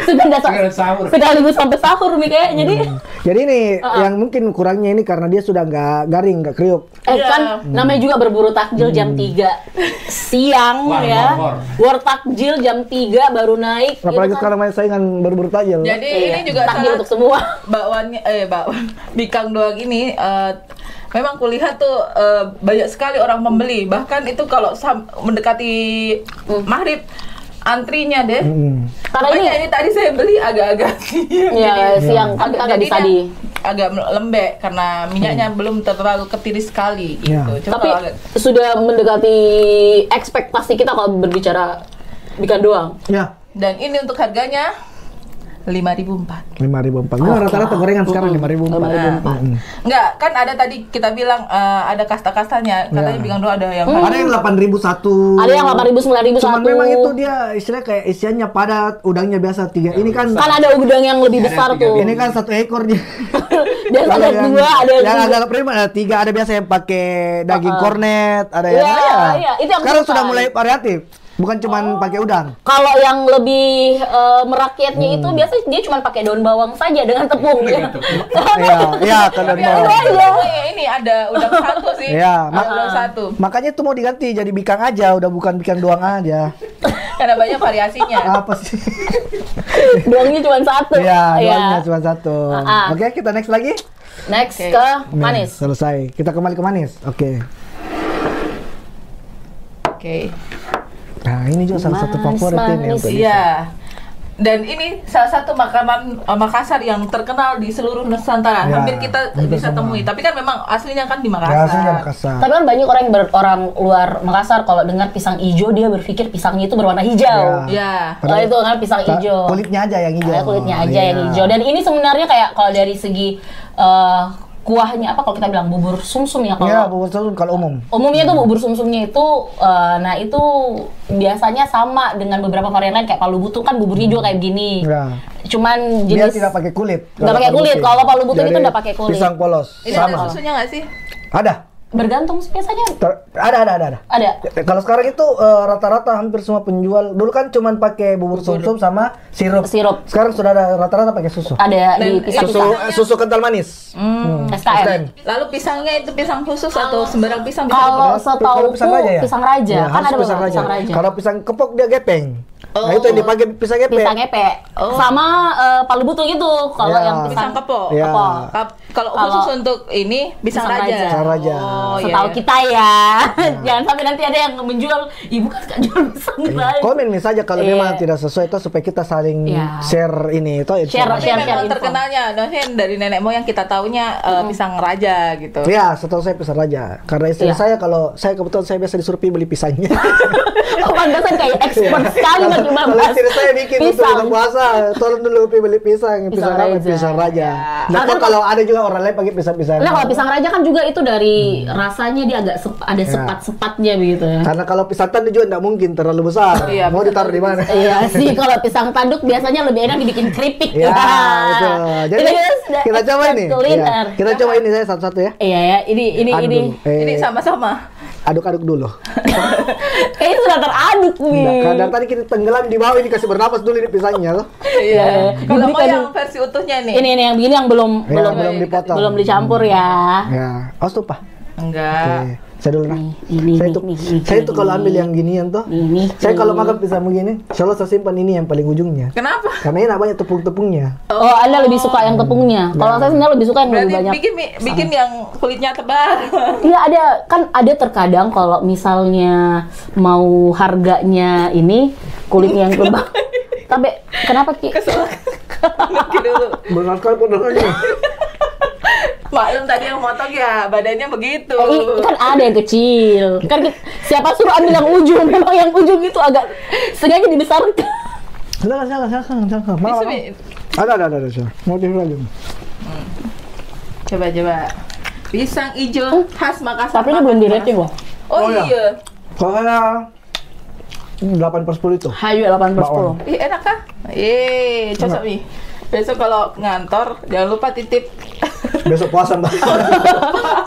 Sudah Sekalian sahur. sekaligus sampai sahur nih kayak. Jadi Jadi ini yang mungkin kurangnya ini karena dia sudah nggak garing, nggak kriuk. kan namanya juga berburu takjil jam 3 siang ya. War takjil jam 3 baru naik. Apalagi gitu kan. sekarang main saingan berburu tajil. Jadi Iya, ini juga takjil salah untuk semua. bakwannya bakwan bikang doang ini memang kulihat tuh banyak sekali orang membeli, bahkan itu kalau mendekati maghrib antrinya deh. Karena Makanya ini tadi saya beli agak-agak siang. Ya, Jadi, siang kan kita nggak jadi bisa dia di agak lembek karena minyaknya belum terlalu ketiris sekali gitu. Ya. Cuma Tapi kalau agak sudah mendekati ekspektasi kita kalau berbicara ikan doang. Ya. dan ini untuk harganya 5.400. 5.400. Nah, rata-rata gorengan sekarang 5.400. Enggak, kan ada tadi kita bilang ada kasta-kastanya. Katanya Ya. bilang dulu ada yang Ada yang 8.001. Ada yang 8.000, 9.000 Cuman satu. memang itu dia istilahnya kayak isiannya padat, udangnya biasa 3. Ini kan Kan ada udang yang lebih besar tuh. ini kan 1 ekor dia. Biasa Kalau ada 2, ada yang tiga. agak prima ada 3, ada biasa yang pakai daging kornet, ada yang Iya, iya, itu yang sekarang aku sudah suka. mulai variatif. Bukan cuman pakai udang. Kalau yang lebih merakyatnya itu biasanya dia cuma pakai daun bawang saja dengan tepung. Iya, iya kalau tapi mau. ini ada udang satu sih. Iya, Ada udang satu. Makanya itu mau diganti jadi bikang aja, udah bukan bikang doang aja. Karena banyak variasinya. Apa sih? Doangnya cuma satu. Iya, doangnya cuma satu. Oke, kita next lagi. Next Oke. ke Nih, manis. selesai. Kita kembali ke manis. Oke. Oke. Nah, ini juga salah satu Manis, favorit ini manis. untuk Iya. Dan ini salah satu makanan Makassar yang terkenal di seluruh Nusantara. Ya, Hampir kita hampir bisa semua. temui. Tapi kan memang aslinya kan di Ya, Makassar. aslinya Makassar. Tapi kan banyak orang yang orang luar Makassar kalau dengar pisang hijau dia berpikir pisangnya itu berwarna hijau. Ya. Kalau itu kan pisang hijau. Kulitnya aja yang hijau. Kulitnya aja Iya. yang hijau. Dan ini sebenarnya kayak kalau dari segi kuahnya apa kalau kita bilang bubur sumsum ya kalau Iya, bubur sumsum kalau umum. umumnya tuh bubur sumsumnya itu nah itu biasanya sama dengan beberapa varian lain kayak Palu Butung kan buburnya juga kayak gini. Ya. Cuman Dia jenis tidak pakai kulit. Nggak pakai kulit. Kalau Palu Butung itu Jadi, nggak pakai kulit. Pisang polos. Ini sama. ada susunya nggak sih? Ada. bergantung sih biasanya. Ada. Ada. Kalau sekarang itu rata-rata hampir semua penjual dulu kan cuman pakai bubur sumsum sama sirup. Sirup. Sekarang sudah ada rata-rata pakai susu. Ada Dan di pisang. Susu kental manis. SKM. Lalu pisangnya itu pisang khusus atau sembarang pisang bisa Kalau dipakai? setahu pisang raja ya? pisang raja Ya, kan harus ada pisang beberapa raja. pisang raja. Kalau pisang kepok dia gepeng. Nah itu yang dipakai pisang gepeng. Pisang ngepek. Sama Palu Butung itu kalau Ya. yang Pisang kepok. Ya. Kalau Kalau khusus untuk ini pisang pisang raja. raja. Pisang raja. Oh, iya, setahu iya. kita ya. Jangan sampai nanti ada yang menjual, ibu kan gak jual pisang raja. Komen saja kalau Iya. memang tidak sesuai itu supaya kita saling Iya. share ini itu. Share. Tapi memang info. terkenalnya, maksudnya dari nenek moyang kita taunya pisang raja gitu. Ya, setahu saya pisang raja. Karena istri Iya. saya kalau saya kebetulan saya biasa disuruh pergi beli pisangnya. Oh, pantesan kayak expert sekali Kalau- bagaimana Kalau istri saya bikin untuk pisang. buka puasa, tolong dulu pergi beli pisang Pisang apa? raja. Pisang raja. Ya. Nah, kok kalau ada juga orang lain pakai pisang-pisang. Nah, kalau pisang raja kan juga itu dari rasanya dia agak ada sepat-sepatnya begitu ya. Karena kalau pisang tanduk juga tidak mungkin terlalu besar. Iya, Mau ditaruh di mana? Iya sih, kalau pisang tanduk biasanya lebih enak dibikin keripik. Ya, betul. Jadi sudah kita coba ini. kuliner. Ya, kita coba ini saya satu-satu ya. Iya ya, ini Aduk dulu. Ini sama-sama. Aduk-aduk dulu. kayaknya sudah teraduk nih. Nah, kadang tadi kita tenggelam di bawah ini kasih bernapas dulu ini pisangnya loh. Iya. Kalau mau Diberikan- yang versi utuhnya nih. Ini yang begini yang belum Ya, belum dipotong. belum dicampur ya. Ya, awas tuh, Pak. Enggak. Saya dulu nah. Ini Saya tuh, saya tuh kalau ambil yang ginian tuh, Ini. saya kalau makan pisang begini, selalu saya simpan ini yang paling ujungnya. Kenapa? Karena enak banyak tepung-tepungnya. Oh, Anda lebih suka yang tepungnya. Kalau saya sebenarnya lebih suka yang lebih Berarti banyak. bikin yang kulitnya tebal. Iya ada terkadang kalau misalnya mau harganya ini kulitnya yang tebal. Tapi kenapa Ki? Oke dulu. Benar sekali potongannya. Maklum tadi yang motong ya badannya begitu. Kan ada yang kecil. Kan siapa suruh ambil yang ujung? Memang yang ujung itu agak sengaja dibesarkan. Silakan. Mana? Bisa, Ada. Mau diulang. Coba. Pisang hijau khas Makassar. Tapi ini belum di rating loh. Oh, Oh, iya. iya. Kalau saya 8/10 itu. Hayu 8/10. Ih, enak kah? Cocok nih. Besok kalau ngantor jangan lupa titip. Besok puasa Mbak.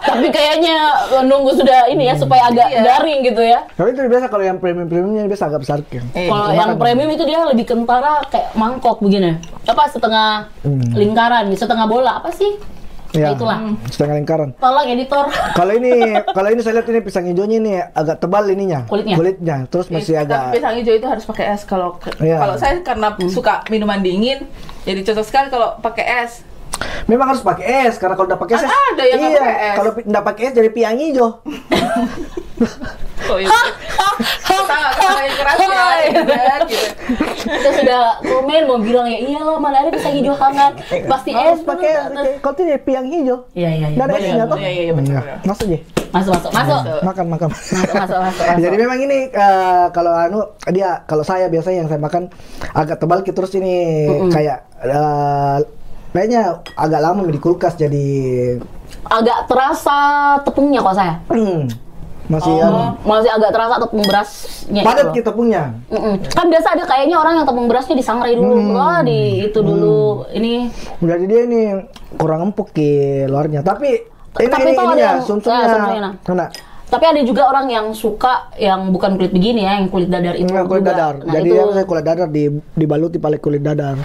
Tapi kayaknya nunggu sudah ini ya supaya agak Iya. garing gitu ya. Tapi itu biasa kalau yang premium-premiumnya biasa agak besar kan. Kalau yang premium itu dia lebih kentara kayak mangkok begini. Apa setengah lingkaran, setengah bola apa sih? Ya, itulah. setengah lingkaran. Tolong editor. Kalau ini saya lihat ini pisang hijaunya ini agak tebal ininya. Kulitnya. Terus masih Tapi agak pisang hijau itu harus pakai es. Kalau Iya. kalau saya karena suka minuman dingin, jadi cocok sekali kalau pakai es. memang harus pakai es karena kalau udah pakai es Ada yang nggak iya, pakai es. kalau nggak pakai es jadi pisang hijau. Oh, iya. Kita nggak kena yang keras ya, gitu. Kita sudah komen mau bilang ya iyalah mana ada pisang hijau hangat pasti Harus es pakai kalau tidak piang hijau. Iya. Nggak ada esnya toh? Iya, benar. Masuk aja. Masuk. Makan. Masuk. Jadi memang ini kalau kalau saya biasanya yang saya makan agak tebal terus ini kayak kayaknya agak lama di kulkas jadi agak terasa tepungnya kok saya. masih Masih agak terasa tepung berasnya. padat itu loh. kita punya. Kan biasa ada kayaknya orang yang tepung berasnya disangrai dulu, di itu dulu. Ini Jadi dia ini kurang empuk di luarnya. Tapi ini itu ada ininya yang sumsumnya kena. Tapi ada juga orang yang suka yang bukan kulit begini ya, yang kulit dadar itu. Kulit juga. dadar. Nah, Jadi itu, saya kulit dadar dibaluti pakai kulit dadar.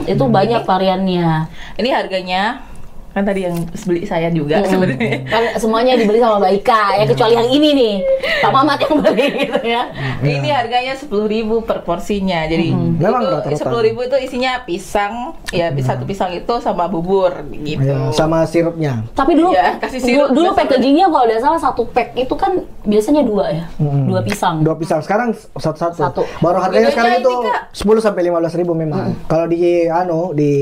itu banyak variannya. Ini harganya kan tadi yang beli saya juga sebenarnya. Kan semuanya dibeli sama Mbak Ika ya, kecuali yang ini nih Pak Mamat yang beli gitu ya. Ini harganya 10.000 per porsinya. Jadi Memang itu rata-rata. 10.000 itu isinya pisang, ya satu pisang itu sama bubur gitu. Ya, sama sirupnya. Tapi dulu Iya, kasih sirup dulu biasa. packagingnya kalau tidak salah satu pack itu kan biasanya 2 ya, 2 pisang. 2 pisang. Sekarang satu. Satu. Baru harganya Bedanya sekarang itu ini, Kak. 10 sampai 15.000 memang. Kalau di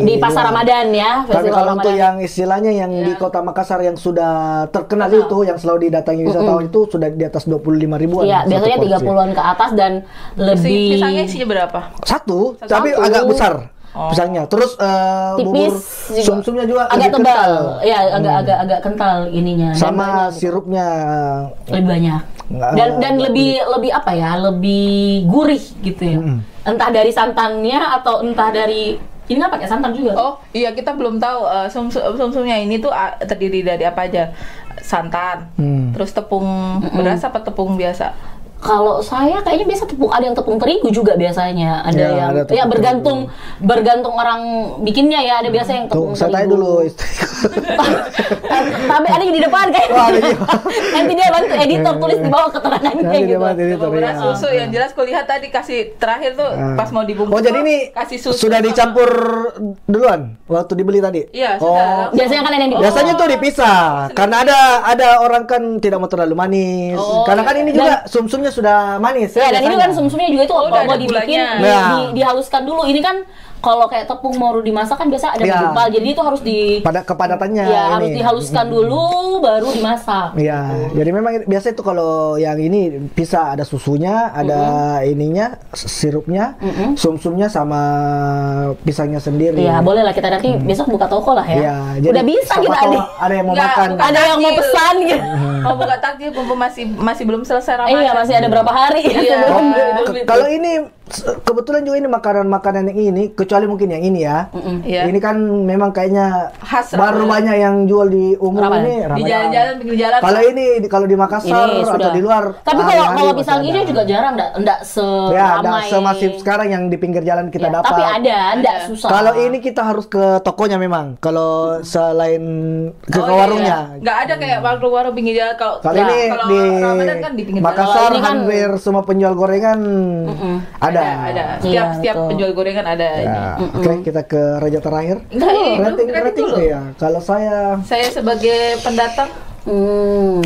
Di pasar Ramadan ya, Tapi festival kalau untuk Ramadan. yang istilahnya yang di Kota Makassar yang sudah terkenal itu, yang selalu didatangi wisatawan itu sudah di atas 25.000-an. Iya, satu biasanya porsi. 30-an ke atas dan lebih Pisangnya isinya berapa? Satu, tapi agak besar pisangnya. Terus bubur tipis juga. sumsumnya juga agak lebih tebal. kental. Iya, agak kental ininya. Dan Sama banyak gitu. sirupnya Lebih banyak. Dan lebih apa ya? Lebih gurih gitu ya. Entah dari santannya atau entah dari ini kan pakai santan juga. Oh iya, kita belum tahu sumsumnya ini tuh terdiri dari apa aja. Santan, terus tepung beras apa tepung biasa? Kalau saya kayaknya biasa ada yang tepung terigu juga biasanya, ada Ya, yang ada tepung ya bergantung orang bikinnya ya, ada biasa yang tepung saya tanya terigu. dulu istriku. Tapi ada yang di depan kayak. Wah, ada juga. Nanti dia bantu editor tulis di bawah keterangannya Nanti dia gitu. bantu editor, Tepung beras, ya. susu yang jelas kulihat tadi kasih terakhir tuh pas mau dibungkus. Oh, jadi tuh ini kasih susu sudah sama- dicampur duluan waktu dibeli tadi? Iya, Oh. sudah. Biasanya kan ada yang di Biasanya tuh dipisah, karena ada orang kan tidak mau terlalu manis. Karena kan ini juga sumsumnya sudah manis. Ya, dan ini biasanya. kan sumsumnya juga itu Oh, udah kalau mau ada dibikin gulanya. Ya. dihaluskan dulu. Ini kan kalau kayak tepung mau dimasak kan biasa ada Ya. menggumpal. Jadi itu harus pada kepadatannya ya ini. harus dihaluskan dulu baru dimasak. Iya, jadi memang biasa itu kalau yang ini bisa ada susunya, ada ininya, sirupnya, sumsumnya sama pisangnya sendiri. Iya, boleh lah kita nanti besok buka toko lah ya. Iya, jadi Udah bisa siapa kita tahu nih. ada yang mau Nggak, makan. bukan. Ada yang mau Takjil. pesan gitu. Mau buka takjil mumpung masih belum selesai Ramadan. Iya, masih ada berapa hari Iya. sebelum Oh, Idul Fitri. Kalau ini kebetulan juga ini makanan-makanan yang ini, kecuali mungkin yang ini ya. Iya. Ini kan memang kayaknya Khas baru Ramadan. banyak yang jual di umum Ramadan. ini Di Ramadan. jalan-jalan pinggir jalan. Kalau ini kalau di Makassar Ini atau sudah di luar. Tapi kalau hari-hari masih pisang ada. hijau juga jarang, enggak Ya, ada seramai. semasif sekarang yang di pinggir jalan kita Ya, dapat. tapi enggak susah. Kalau ini kita harus ke tokonya memang. Kalau selain ke Oh, iya, warungnya. iya. Nggak ada kayak warung-warung pinggir jalan. Kalau Kalau ini kalau di Ramadan kan di pinggir jalan. Makassar Kalau ini kan- hampir semua penjual gorengan ada. Ada. Iya, Setiap betul. penjual gorengan ada. Ya, oke, kita ke raja terakhir. Enggak, Rating rating dulu. ya. Kalau saya Saya sebagai pendatang,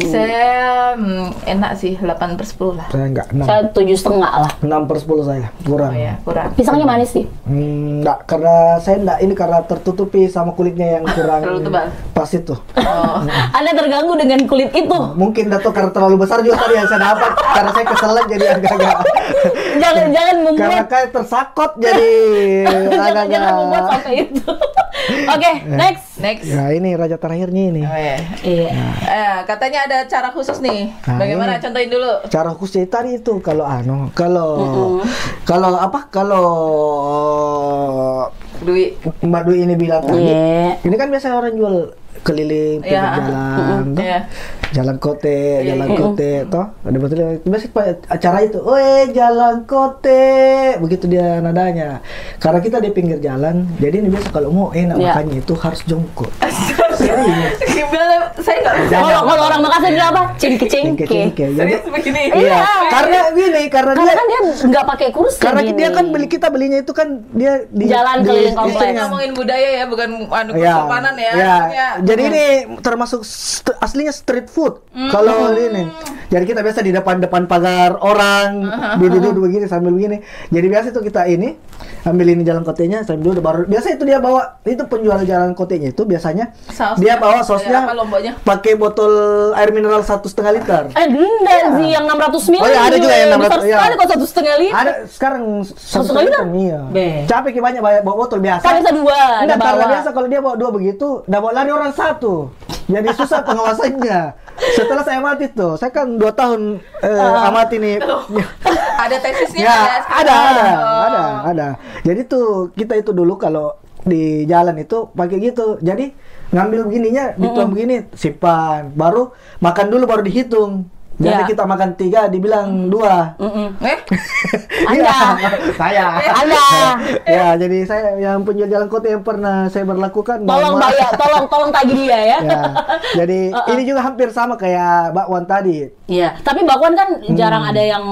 saya enak sih 8/10 lah. enggak 6. Saya 7,5 lah. 6/10 saya. Kurang. Oh ya, kurang. Pisangnya manis sih. Enggak, karena saya enggak ini karena tertutupi sama kulitnya yang kurang Terlalu tebal. pas itu. Oh. Anda terganggu dengan kulit itu. Mungkin Dato karena terlalu besar juga tadi yang saya dapat karena saya keselan jadi agak-agak Jangan membuat karena kayak tersakot jadi jangan membuat agak-agak sampai itu. Oke, next. Next. ya ini raja terakhirnya ini. Oh, ya. Iya. Katanya ada cara khusus nih. Nah, Bagaimana? ini. Contohin dulu. Cara khususnya tadi itu kalau kalau Dwi. Mbak Dwi ini bilang tadi, Iya. ini kan biasa orang jual keliling pinggir Iya. jalan, toh. Iya. Jalan kote, Iya, jalan iya. kote, toh. Ada betul biasa acara itu, jalan kote, begitu dia nadanya. Karena kita di pinggir jalan, jadi ini biasa kalau mau enak Iya. makannya itu harus jongkok. Serius. Gimana? Saya Kalau orang Makassar bilang apa? Cengke-cengke. Jadi Serius begini. iya, karena Karena dia kan dia nggak pakai kursi. karena gini. dia kan kita belinya itu kan dia di Jalan keliling kompleks. Kita ngomongin budaya ya, bukan anu Ya, kesopanan ya. ya. Maksudnya, Jadi ini termasuk aslinya street food. Kalau ini, jadi kita biasa di depan pagar orang duduk begini sambil begini. Jadi biasa itu kita ini ambil ini jalan kotenya sambil duduk baru. Biasa itu dia bawa itu penjual jalan kotenya itu biasanya Sausnya, dia bawa kayak sausnya apa lomboknya? pakai botol air mineral 1,5 liter. Dinda sih yang 600 ml. Oh iya, ada juga yang 600, besar iya. sekali kok 1,5 liter. Ada sekarang 1,5 liter? iya. Be. Capek banyak bawa botol biasa. Kan bisa 2, ada Enggak, karena bawa. biasa kalau dia bawa 2 begitu, udah bawa lari orang 1. Jadi susah pengawasannya. Setelah saya amati tuh, saya kan 2 tahun amati nih. Ada tesisnya Ya, ada. ada. Jadi tuh kita itu dulu kalau di jalan itu pakai gitu. Jadi ngambil begininya, dituang begini, simpan. Baru makan dulu baru dihitung. Jadi Ya. kita makan 3, dibilang 2. Anda. Saya. Anda. Ya, jadi saya yang penjual jalan kota yang pernah saya berlakukan. Tolong bayar, tolong tagih dia ya. Ya, jadi ini juga hampir sama kayak bakwan tadi. Iya, tapi bakwan kan jarang ada yang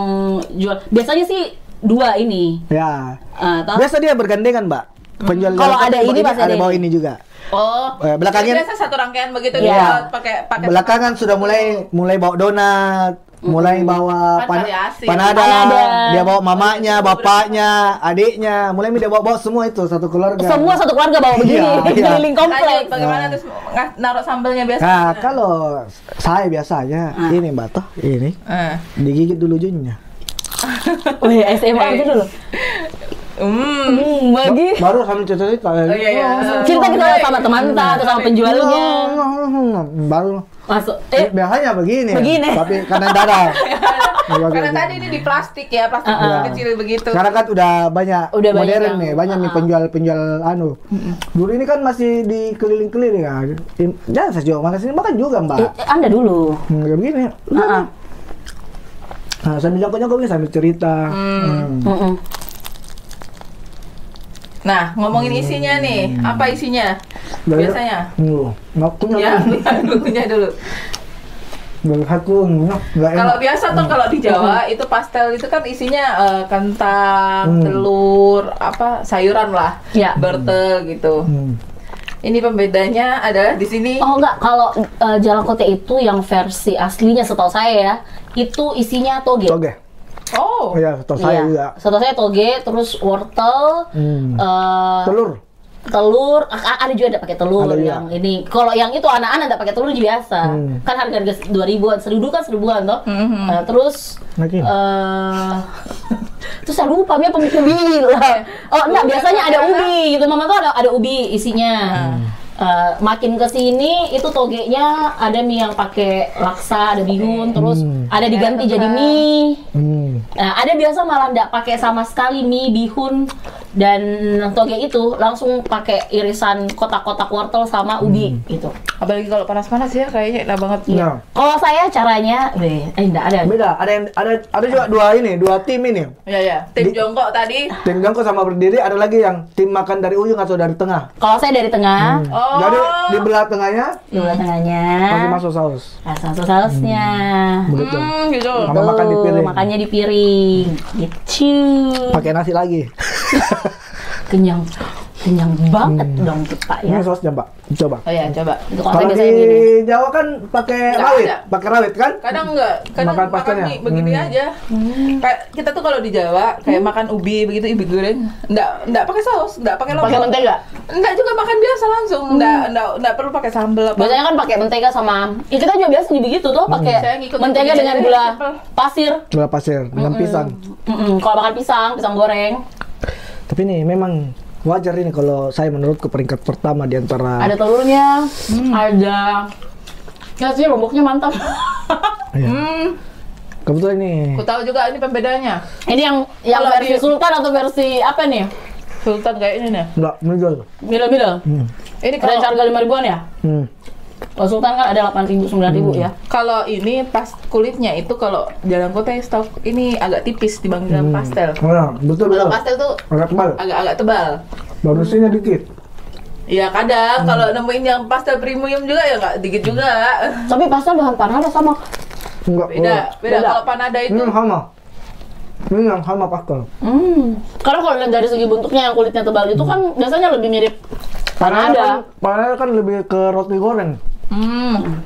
jual. Biasanya sih 2 ini. Ya. Toh? Biasa dia bergandengan, Mbak. Penjual Kalau jalan kota ada ini pasti ada bawa ini. ini juga. Oh, Belakangnya- jadi biasa satu rangkaian begitu Iya. dia pakai Belakangan sudah mulai bawa donat, mulai bawa Kan variasi. panada, Panada. dia bawa mamanya, bapaknya, adiknya, mulai dia bawa semua itu satu keluarga. Semua satu keluarga bawa begini, Iya, iya. keliling kompleks. Lanjut, bagaimana terus naruh sambelnya biasa? Nah, kalau saya biasanya ini Mbak toh, ini digigit dulu ujungnya. Wih, SMA aja dulu. Bagi. Baru sambil cerita. Oh iya iya. Cerita kita sama teman kita atau sama penjualnya. Baru Masuk. biasanya begini. Begini. Tapi kanan dada. Karena tadi ini di plastik ya, plastik kecil begitu. Sekarang kan udah banyak Udah banyak modern yang- nih, banyak nih penjual anu. Dulu ini kan masih di keliling-keliling ya. Jangan saya jual mana sini makan juga, Mbak. Anda dulu. Kayak begini. Nah, sambil nyokok-nyokok ini sambil cerita. Nah, ngomongin isinya nih, apa isinya? Biasanya? Ngakunya. Ya, dulunya dulu. Kalau Kalau biasa tuh kalau di Jawa itu pastel itu kan isinya kentang, telur, apa sayuran lah, Ya. wortel gitu. Ini pembedanya adalah di sini. Oh enggak, kalau jalan kote itu yang versi aslinya setahu saya ya, itu isinya toge. Toge. Oh, Iya, setahu saya juga. Setahu saya toge, terus wortel, Telur. telur, ada juga ada pakai telur Ada juga. yang ini. Kalau yang itu anak-anak ada pakai telur juga biasa. Kan harga 2.000-an, 1.000 kan 1.000-an toh. Terus Lagi. terus saya lupa dia pemikir bilang. Oh enggak, biasanya ada ubi gitu. Mama tuh ada ubi isinya. Makin ke sini itu togenya ada mie yang pakai laksa, ada bihun, terus ada diganti jadi mie. Nah, ada biasa malah nggak pakai sama sekali mie, bihun, dan toge itu langsung pakai irisan kotak-kotak wortel sama ubi gitu. apalagi kalau panas-panas ya kayaknya enak banget. Nah, Kalau saya caranya, enggak ada. beda. Ada juga dua tim ini. Ya ya. Tim jongkok tadi. Tim jongkok sama berdiri, ada lagi yang tim makan dari ujung atau dari tengah. Kalau saya dari tengah, Oh. Jadi di belah tengahnya di belah tengahnya, masih masuk saus. sausnya. Begitu. Gitu. Sama makan di piring. Makannya di piring. Gitu. Pakai nasi lagi. Kenyang banget dong kita ya. Ini sausnya, Mbak. Coba. Oh ya, coba. Itu kalau saya Kalau biasanya di gini. Jawa kan pakai Nggak rawit, ada. pakai rawit kan? Kadang enggak, kadang Makan makan pastelnya? mie begini aja. Kayak kita tuh kalau di Jawa kayak makan ubi begitu, ubi goreng, enggak pakai saus, enggak pakai lombok. Pakai mentega. Enggak juga makan biasa langsung, enggak perlu pakai sambal apa. Biasanya kan pakai mentega sama, ya kita juga biasa begitu tuh, Saya pakai ngikut mentega ini dengan aja, gula simple. pasir. Gula pasir dengan pisang. Kalau makan pisang goreng, Tapi nih memang wajar ini kalau saya menurutku peringkat pertama di antara ada telurnya, ada, ya sih lomboknya mantap. Iya. Kebetulan ini Aku tahu juga ini pembedanya. Ini yang Kalau versi di- Sultan atau versi apa nih? Sultan kayak ini nih. enggak menjual. Middle. Ini Ada yang kalau harga 5.000-an ya? Kalau Sultan kan ada 8.000, 9.000 ya. kalau ini pas kulitnya itu kalau jalan kota stok ini agak tipis dibandingkan pastel. Oh, ya, betul Kalau betul. pastel tuh Agak tebal. agak tebal. Bonusnya dikit. Iya kadang kalau nemuin yang pastel premium juga ya nggak dikit juga. Tapi pastel dengan Panada sama. Enggak. Beda. Beda. Kalau Panada itu Ini sama. Ini yang sama pastel. Karena kalau lihat dari segi bentuknya yang kulitnya tebal itu kan biasanya lebih mirip Panada. Panada kan lebih ke roti goreng.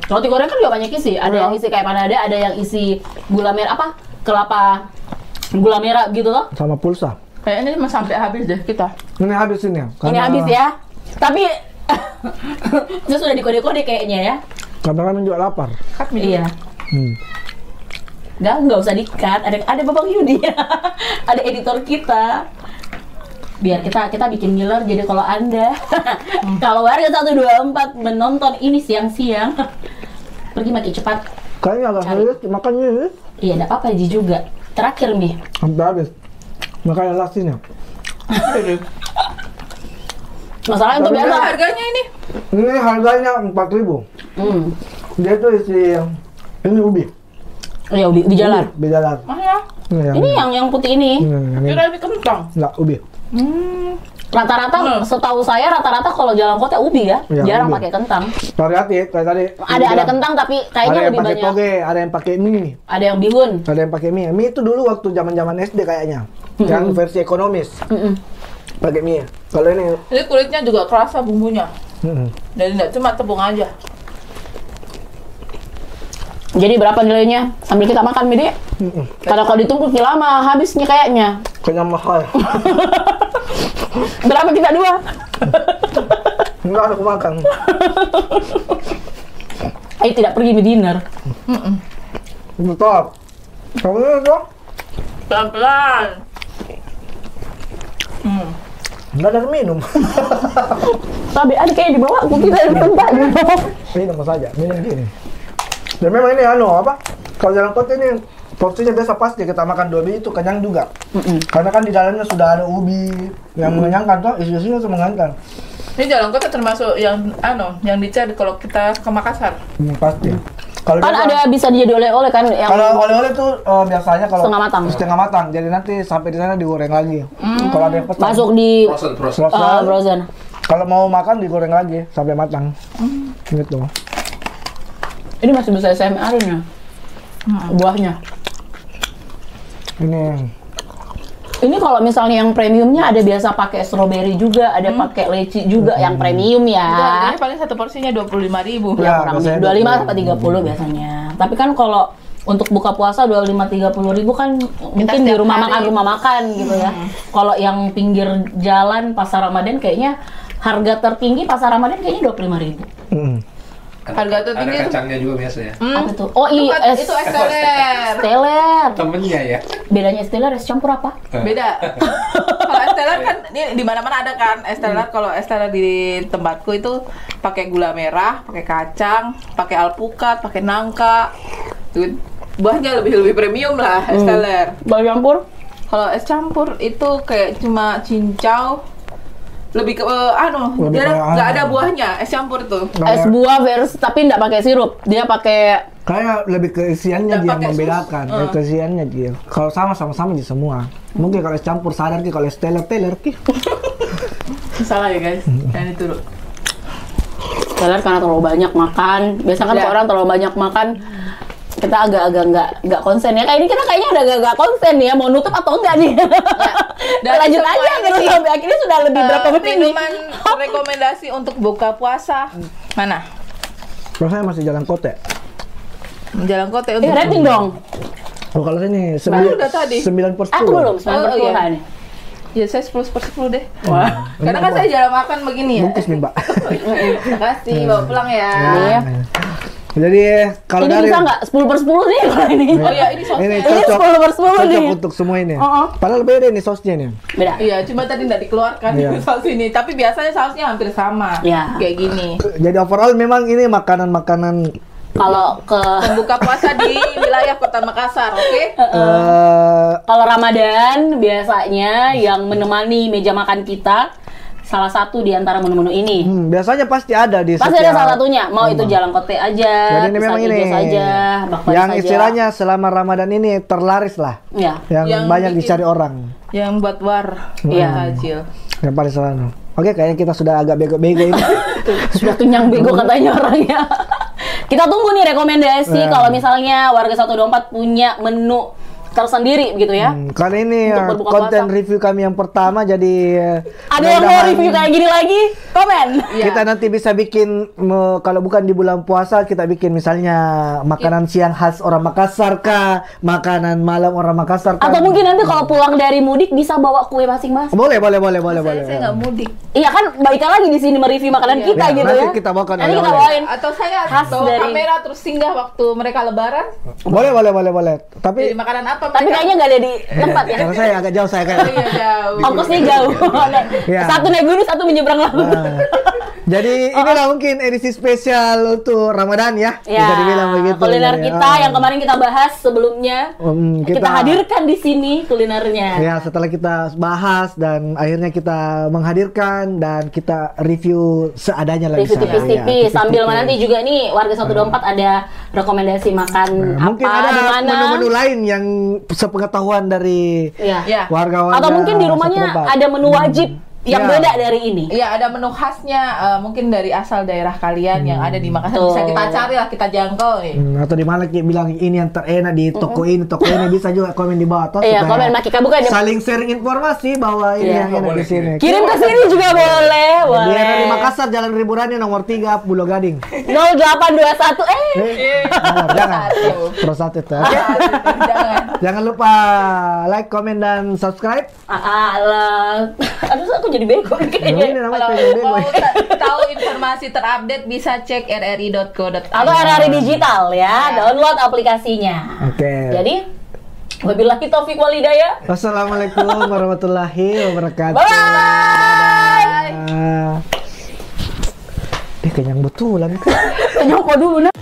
Roti goreng kan juga banyak isi. Ada yang isi kayak Panada, ada yang isi gula merah apa? Kelapa gula merah gitu loh. Sama pulsa. kayaknya ini sampai habis deh kita. Ini habis ini ya. Ini habis ya. Tapi saya sudah dikode-kode kayaknya ya. Karena kami juga lapar. Iya. Hmm. Nggak usah di-cut. Ada Babang Yudi. Ada editor kita. Biar kita bikin ngiler, jadi kalau Anda kalau warga 124 menonton ini siang-siang pergi makin cepat. Kayaknya agak sulit makannya ini. Iya, enggak apa-apa Ji juga. Terakhir Mi. Sampai habis. Makanya lasinya. Masalahnya untuk Berapa biasa. harganya ini? Ini harganya 4.000. Dia tuh isi ini ubi. Iya, di jalan. Ubi jalan. Mahal. Ini yang putih ini. Kira lebih kentang. Enggak, ubi. Rata-rata setahu saya rata-rata kalau jalan kota ubi ya. Iya, Jarang ubi. pakai kentang. Variatif kayak tadi. Ada kentang tapi Ada kayaknya yang lebih pakai banyak. toge, ada yang pakai mie. Ada yang bihun. Ada yang pakai mie. Mie itu dulu waktu zaman-zaman SD kayaknya. Yang versi ekonomis. Pakai mie. Kalau ini Ini kulitnya juga kerasa bumbunya. mm-mm. Jadi nggak cuma tepung aja. Jadi berapa nilainya? Sambil kita makan Mi Dek. Karena kalau ditunggu lama habisnya kayaknya. Kayaknya mahal. Berapa kita dua? Enggak, aku makan. Ayo tidak pergi di dinner. Betul. Kamu ini tuh Pelan-pelan. enggak ada minum. Tapi ada kayak di bawah aku kita ada tempat di bawah. Minum saja, minum gini. Dan memang ini apa? Kalau jalan kota ini porsinya biasa pasti kita makan 2 biji itu kenyang juga. Karena kan di dalamnya sudah ada ubi yang mengenyangkan toh, isi-isinya mengenyangkan. Ini jalan kota termasuk yang yang dicari kalau kita ke Makassar. Pasti. Kalau Kan biasa- ada bisa jadi oleh-oleh kan yang Kalau oleh-oleh tuh biasanya kalau Setengah matang. Setengah matang. Jadi nanti sampai di sana digoreng lagi. Kalau ada yang pesan. masuk di Frozen. frozen. Kalau mau makan digoreng lagi sampai matang. Gitu. Ini masih bisa SMR-nya. Buahnya. Ini kalau misalnya yang premiumnya ada biasa pakai strawberry juga, ada pakai leci juga yang premium Itu ya. harganya paling satu porsinya 25.000. Ya, Kurang biasanya 25 sampai 30 biasanya. Tapi kan kalau untuk buka puasa 25-30 ribu kan mungkin di setiap rumah hari. makan gitu ya. Kalau yang pinggir jalan pasar Ramadan kayaknya harga tertinggi pasar Ramadan kayaknya 25.000. Harga tertinggi Ada itu- kacangnya juga biasa ya. Apa tuh? Oh iya, Itu es teler. Steller. Temennya ya. Bedanya Steller es campur apa? Beda. Kalau es teler kan ini di mana-mana ada kan es teler. Kalau es teler di tempatku itu pakai gula merah, pakai kacang, pakai alpukat, pakai nangka. Tuh, buahnya lebih premium lah es teler. Bal campur? Kalau es campur itu kayak cuma cincau, lebih ke Lebih dia kayak nggak ada buahnya es campur itu. Es buah versi tapi nggak pakai sirup. Dia pakai Kayak lebih ke isiannya Dan dia pakai membedakan. sus. Kayak ke isiannya dia. Kalau sama-sama di semua. Mungkin kalau es campur sadar ki kalau es teler ki. Salah ya guys, yang itu dulu. Steller karena terlalu banyak makan. Biasanya kan Ya. orang terlalu banyak makan kita agak-agak nggak konsen ya. Kayak ini kita kayaknya udah agak konsen ya. Mau nutup atau enggak nih? Dan Lanjut semua aja ini terus sih, sampai akhirnya sudah lebih berapa menit nih? minuman rekomendasi untuk buka puasa mana? Rasanya masih jalan kote. Jalan kota untuk Rating dong. Oh kalau sini udah tadi. 9/10. Aku belum 9 Oh, iya. nih. Ya saya 10/10 deh. Karena kan saya jarang makan begini ya. Bungkus nih Mbak. Terima kasih, bawa pulang ya. Iya. Jadi kalau Ini dari bisa nggak 10/10 nih kalau ini? Oh ya ini sosnya. ini Ini cocok, 10/10 cocok nih. untuk semua ini. Oh. Padahal beda nih sausnya nih. Beda. Iya, cuma tadi nggak dikeluarkan Iya. saus ini. Tapi biasanya sausnya hampir sama. Iya. Kayak gini. Jadi overall memang ini makanan-makanan Kalau ke Pembuka puasa di wilayah Kota Makassar, oke? kalau Ramadan biasanya yang menemani meja makan kita salah satu di antara menu-menu ini. biasanya pasti ada di Pasti ada setiap- salah satunya. Mau itu jalan kote aja, Jadi ini memang pisang ini hijau saja, bakwan yang saja. istilahnya selama Ramadan ini terlaris lah, Ya. yang Yang banyak bikin- dicari orang. Yang buat war, Iya. tajil. Yang paling selalu. Oke, kayaknya kita sudah agak bego-bego ini. Sudah kenyang bego katanya orangnya. Kita tunggu nih rekomendasi kalau misalnya warga 124 punya menu tersendiri gitu ya. Kali ini Untuk berbuka konten puasa. review kami yang pertama, jadi Ada yang mau review kayak gini lagi? Komen. kita nanti bisa bikin kalau bukan di bulan puasa, kita bikin misalnya makanan siang khas orang Makassar kah, makanan malam orang Makassar kah. Atau mungkin nanti kalau pulang dari mudik bisa bawa kue masing-masing. boleh. Saya nggak mudik. Iya kan, Baika lagi di sini mereview makanan kita Ya, gitu nanti ya. kita bawakan Nanti kita oleh-oleh. bawain. Atau saya Khas bawa dari- kamera terus singgah waktu mereka lebaran. Boleh. Jadi Tapi makanan apa? Tapi mereka? kayaknya nggak ada di tempat ya. karena saya agak jauh saya kayak. Iya jauh. Ongkosnya jauh. Ya. Satu naik gunung, satu menyeberang laut. Nah, jadi inilah mungkin edisi spesial untuk Ramadan ya. Ya, Bisa dibilang begitu. kuliner Jadi, kita yang kemarin kita bahas sebelumnya. Kita hadirkan di sini kulinernya. Ya, setelah kita bahas dan akhirnya kita menghadirkan dan kita review seadanya lah. Review di sana. Ya, tipis-tipis sambil tipis-tipis. nanti juga nih warga 124 ada rekomendasi makan Mungkin apa ada di mana. menu-menu lain yang sepengetahuan dari Iya. Ya. warga-warga. Atau mungkin di rumahnya 124. ada menu wajib yang Ya. beda dari ini. Iya, ada menu khasnya mungkin dari asal daerah kalian yang ada di Makassar. Tuh. Bisa kita cari lah, kita jangkau nih. Atau di mana kayak bilang ini yang terenak di toko ini, bisa juga komen di bawah. Atau Iya, supaya komen Maki bukan saling sharing informasi bahwa ini Iya. yang enak di sini. kirim ke sini juga boleh, Di boleh. daerah di Makassar, Jalan Riburani nomor 3, Pulau Gading. 0821 Jangan. Terus satu itu. Oke. Jangan. Jangan lupa like, komen, dan subscribe. alah. Aduh, aku jadi bego nih kayaknya. Ini namanya Kalau pengen mau bego. tahu informasi terupdate bisa cek rri.co.id. Atau RRI Digital ya, download aplikasinya. Oke. Jadi, wabillahi taufiq wal hidayah. Wassalamualaikum warahmatullahi wabarakatuh. Bye. Dia kenyang betulan. Nyoko dulu nah.